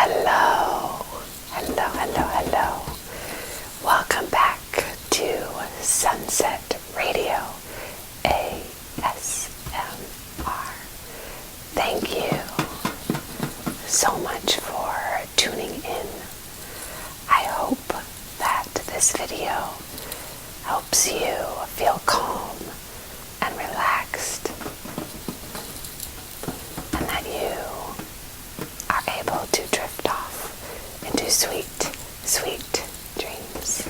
Hello, hello, hello, hello. Welcome back to Sunset Radio ASMR. Thank you so much for tuning in. I hope that this video helps you feel calm and relaxed, and that you are able to drift off into sweet, sweet dreams.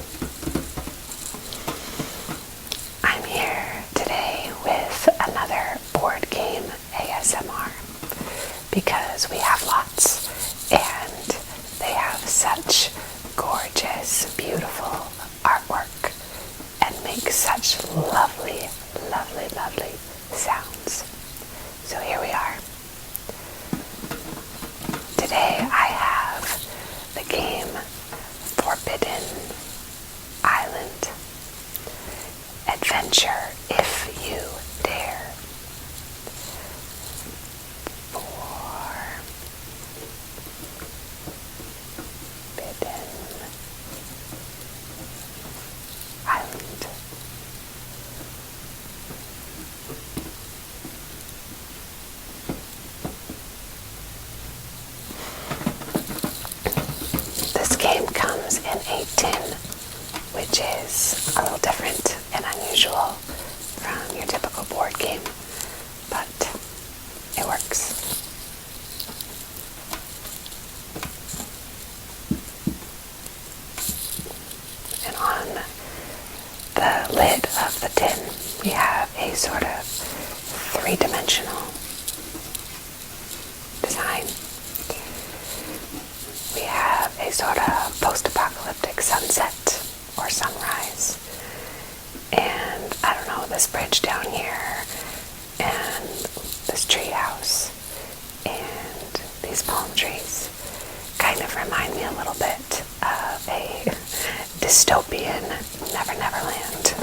I'm here today with another board game ASMR because we have lots and they have such gorgeous, beautiful artwork and make such lovely, lovely, lovely sounds. So here we are. Today I have the game Forbidden Island. Adventure if you dare. Forbidden Island. This game comes in a tin, which is a little different and unusual from your typical board game, but it works. And on the lid of the tin, we have a sort of three-dimensional design. We have a sort of post-apocalyptic sunset or sunrise. And I don't know, this bridge down here and this tree house and these palm trees kind of remind me a little bit of a dystopian Never Never Land.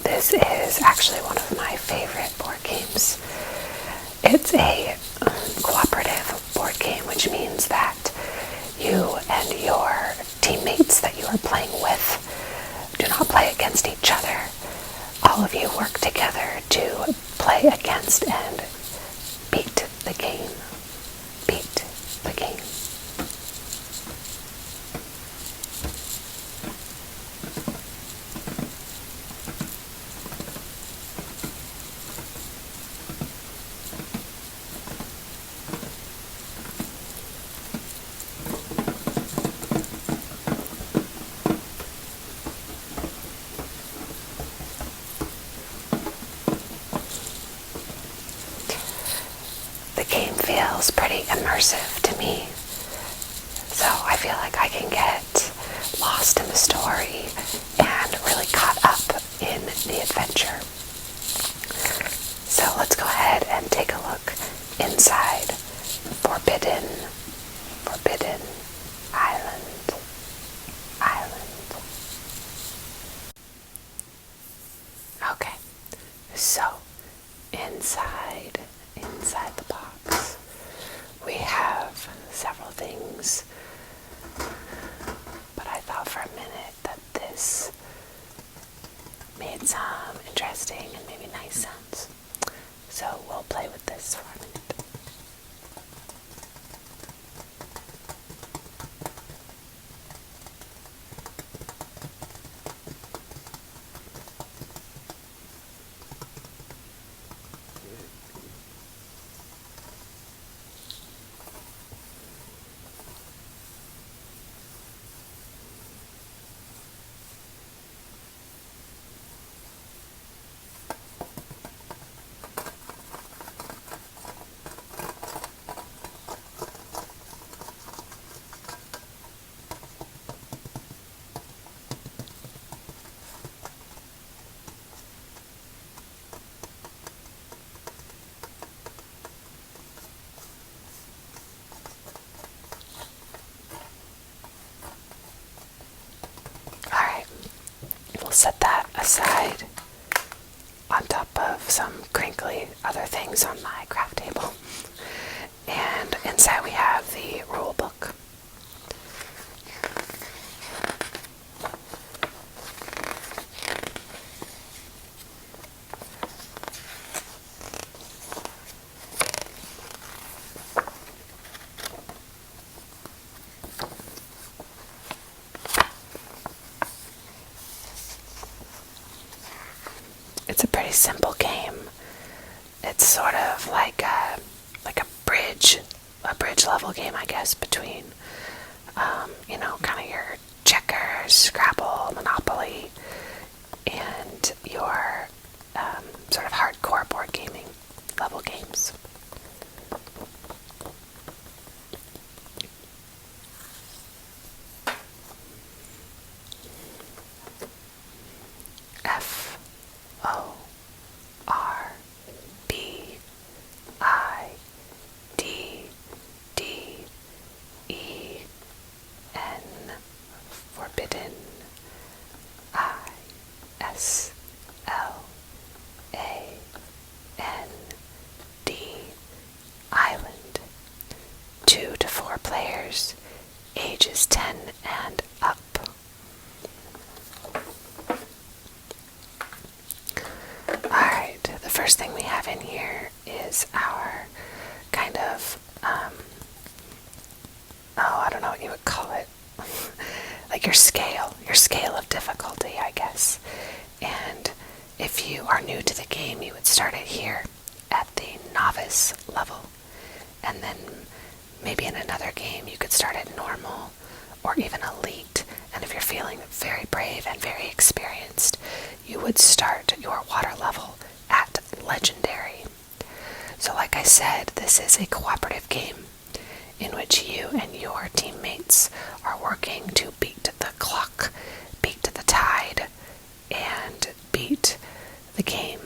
This is actually one of my favorite board games. It's a cooperative board game, which means that you and your teammates that you are playing with do not play against each other. All of you work together to play against and beat the game. Beat the game. The game feels pretty immersive to me, so I feel like I can get lost in the story and really caught up in the adventure. So let's go ahead and take a look inside Forbidden Island. Okay, so inside the box we have several things, but I thought for a minute that this made some interesting and maybe nice sounds, so we'll play with this for a minute. some crinkly other things on my craft table. And inside we have the rule book. It's a pretty simple game. It's sort of like a bridge level game, I guess, between kind of your checkers, Scrabble, Monopoly, and your sort of hardcore board gaming level games. FORBIDDEN, forbidden. ISLAND, island. 2 to 4 players, ages 10 and up. Alright, the first thing we have in here is our kind of, I don't know what you would call it, like your scale of difficulty, I guess. And if you are new to the game, you would start it here at the novice level, and then maybe in another game you could start at normal or even elite, and if you're feeling very brave and very experienced, you would start your water level at legendary. So like I said, this is a cooperative game in which you and your teammates are working to beat the clock, beat the tide, and beat the game.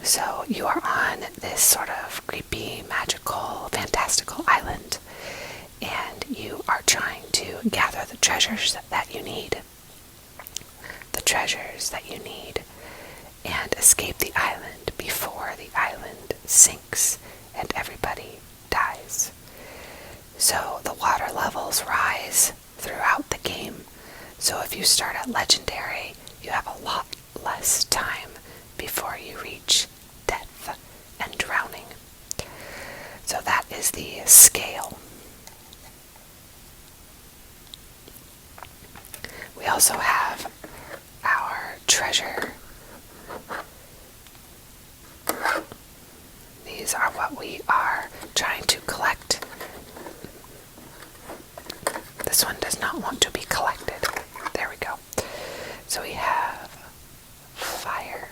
So you are on this sort of creepy, magical, fantastical island, and you are trying to gather the treasures that you need. And escape the island before the island sinks and everybody dies. So the water levels rise throughout the game. So if you start at legendary, you have a lot less time before you reach death and drowning. So that is the scale. We also have our treasure. These are what we are trying to collect. This one does not want to be collected. There we go. So we have fire.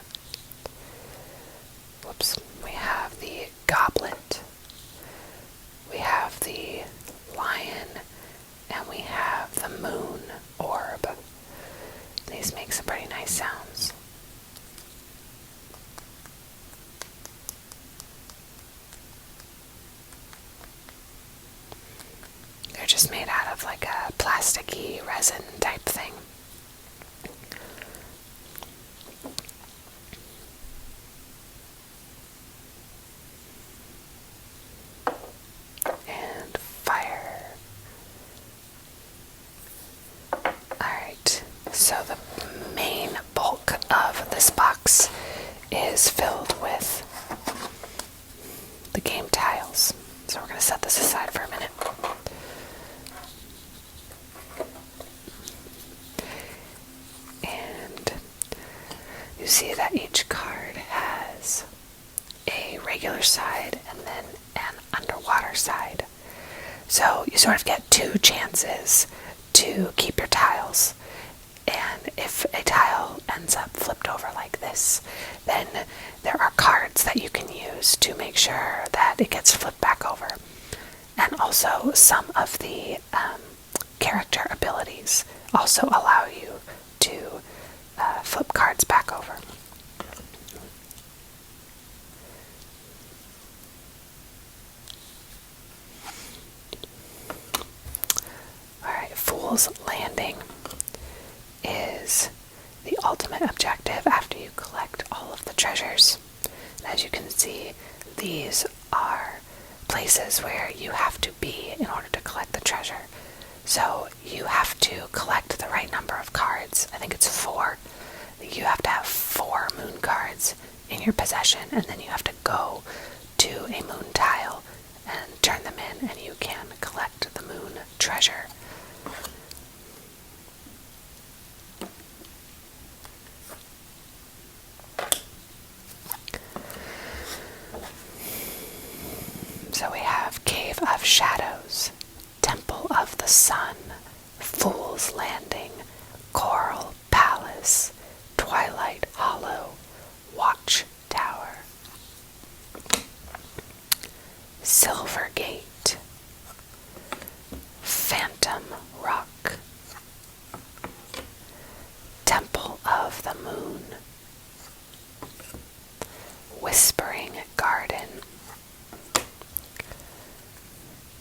We have the goblet. We have the lion. And we have the moon orb. These make some pretty nice sounds. They're just made out of like a plasticky resin type thing. And fire. Alright, so the main bulk of this box is filled with the game tiles. So we're going to set this aside for a minute. And you see that each card has a regular side and then an underwater side. So you sort of get 2 chances to keep your tiles. And if a tile ends up flipped over like this, then there are cards that you can use to make sure that it gets flipped back over. And also some of the character abilities also allow you to flip cards back over. Alright, Fool's Landing is the ultimate objective after you collect all of the treasures. these are places where you have to be in order to collect the treasure. So you have to collect the right number of cards. I think it's 4. You have to have 4 moon cards in your possession, and then you have to go to a moon tile and turn them in, and you can collect the moon treasure. So we have Cave of Shadows, Temple of the Sun, Fool's Landing, Coral Palace, Twilight Hollow, Watch Tower, Silver Gate, Phantom Rock, Temple of the Moon, Whispering Garden,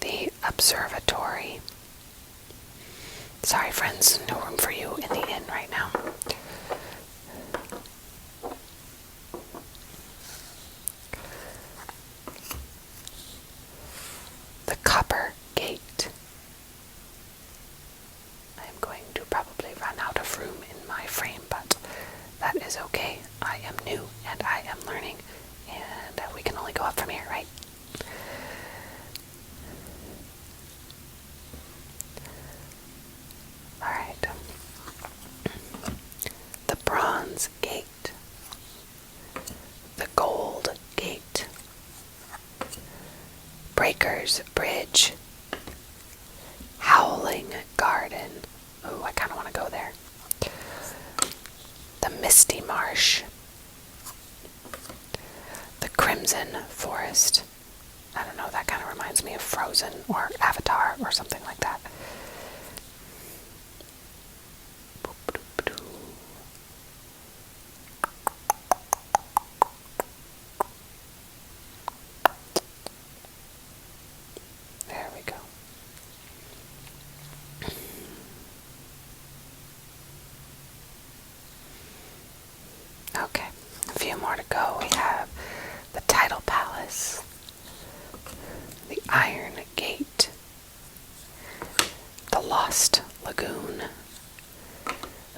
the Observatory. Sorry, friends, no room for you in the inn right now. The Copper Gate. I'm going to probably run out of room in my frame, but that is okay. I am new and I am learning, and we can only go up from here, right? Alright. The Bronze Gate. The Gold Gate. Breaker's Bridge. Howling Garden. Ooh, I kind of want to go there. The Misty Marsh. The Crimson Forest. I don't know, that kind of reminds me of Frozen or Avatar or something like that. There we go. Okay, a few more to go. We have the Tidal Palace, the Iron Gate, the Lost Lagoon,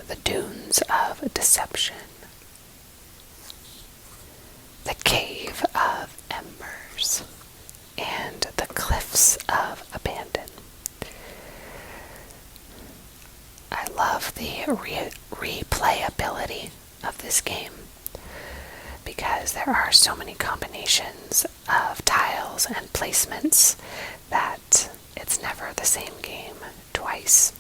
the Dunes of Deception, the Cave of Embers, and the Cliffs of Abandon. I love the replayability of this game because there are so many combinations of tiles and placements that it's never the same game twice.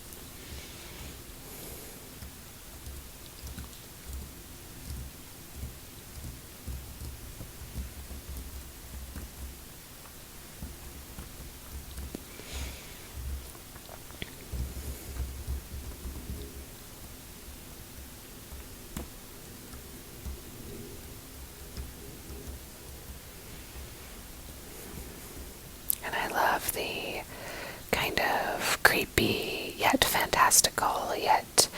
And I love the kind of creepy, yet fantastical, yet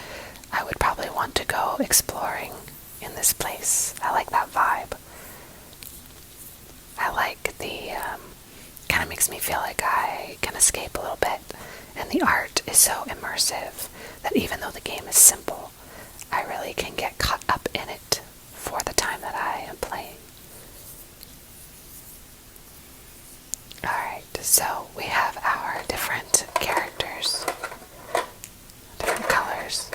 I would probably want to go exploring in this place. I like that vibe. I like the, kind of makes me feel like I can escape a little bit. And the art is so immersive that even though the game is simple, I really can get caught up in it for the time that I am playing. Alright, so we have our different characters, different colors,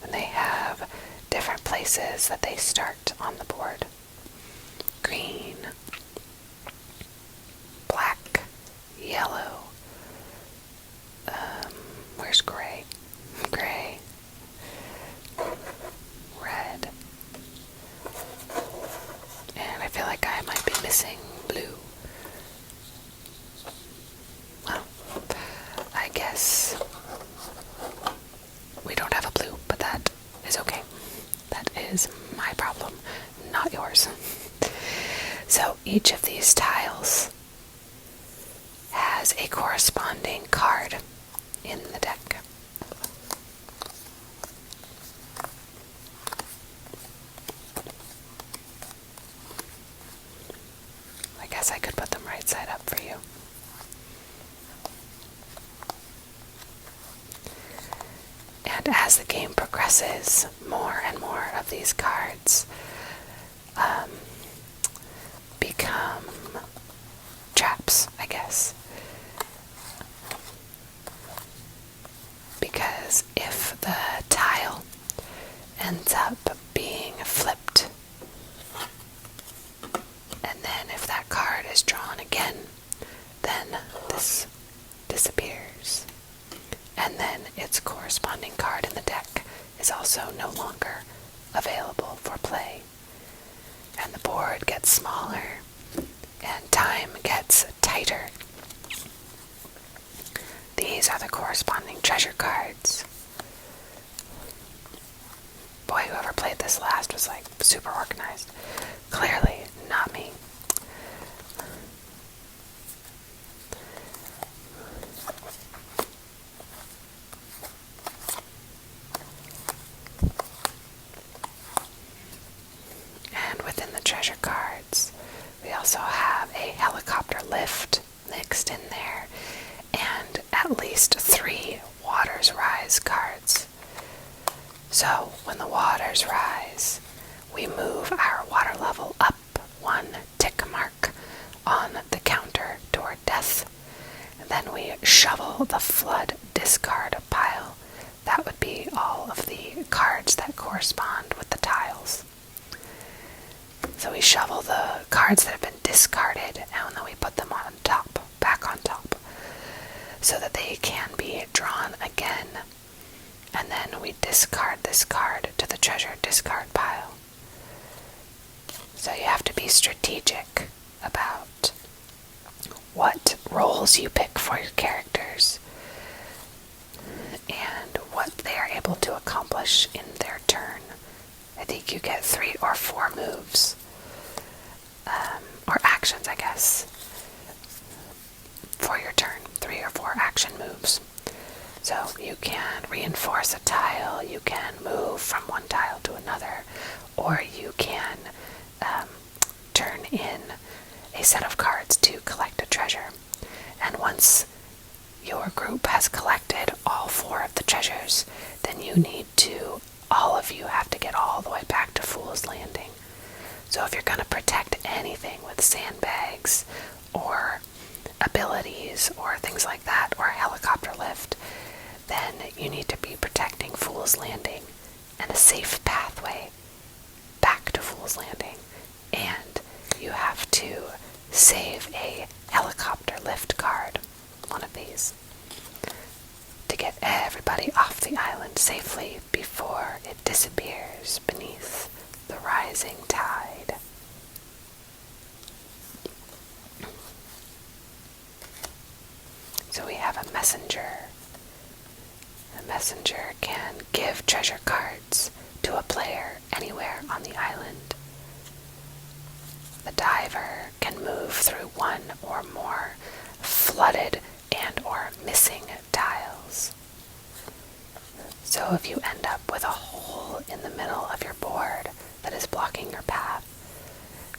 and they have different places that they start on the board. Green, black, yellow, where's gray? Gray, red, and I feel like I might be missing blue. Well, I guess we don't have a blue, but that is okay. That is my problem, not yours. So each of these tiles has a corresponding card in the deck. as more and more of these cards become traps, I guess. Because if the tile ends up being flipped, and then if that card is drawn again, then this disappears. And then its corresponding card in the deck is also no longer available for play. And the board gets smaller, and time gets tighter. These are the corresponding treasure cards. Boy, whoever played this last was like super organized. Clearly not me. And within the treasure cards, we also have a helicopter lift mixed in there, and at least 3 waters rise cards. So when the waters rise, we move our water level up 1 tick mark on the counter toward death. And then we shovel the flood discard pile. That would be all of the cards that correspond with the tiles. So we shovel the cards that have been discarded, and then we put them on top, back on top, so that they can be drawn again. And then we discard this card to the treasure discard pile. So you have to be strategic about what roles you pick for your characters and what they are able to accomplish in their turn. I think you get 3 or 4 moves, or actions, I guess, for your turn. 3 or 4 action moves. So you can reinforce a tile, you can move from one tile to another, or you can turn in a set of cards to collect a treasure. And once your group has collected all 4 of the treasures, then all of you have to get all the way back to Fool's Landing. So if you're going to protect anything with sandbags or abilities or things like that, or a helicopter lift, then you need to be protecting Fool's Landing and a safe pathway back to Fool's Landing. And you have to save a helicopter lift card, one of these, to get everybody off the island safely before it disappears beneath the rising tide. So we have a messenger. A messenger can give treasure cards to a player anywhere on the island. The diver can move through 1 or more flooded and or missing tiles. So if you end up with a hole in the middle of your board that is blocking your path,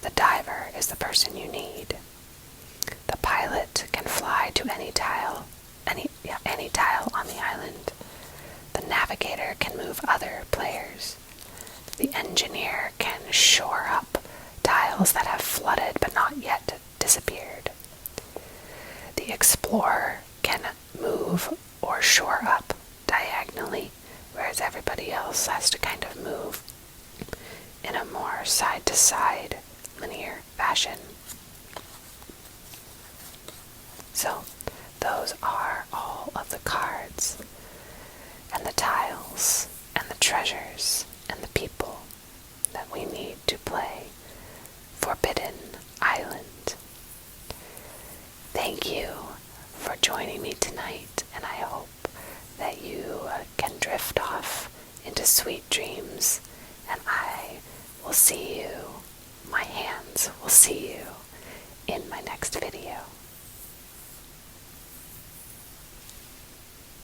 the diver is the person you need. The pilot can fly to any tile on the island. The navigator can move other players. The engineer can shore up tiles that have flooded but not yet disappeared. The explorer can move or shore up diagonally, whereas everybody else has to kind of move in a more side-to-side linear fashion. So those are all of the cards and the tiles and the treasures and the people that we need to play Forbidden Island. Thank you for joining me tonight, and I hope that you can drift off into sweet dreams, and I will see you, my hands will see you in my next video.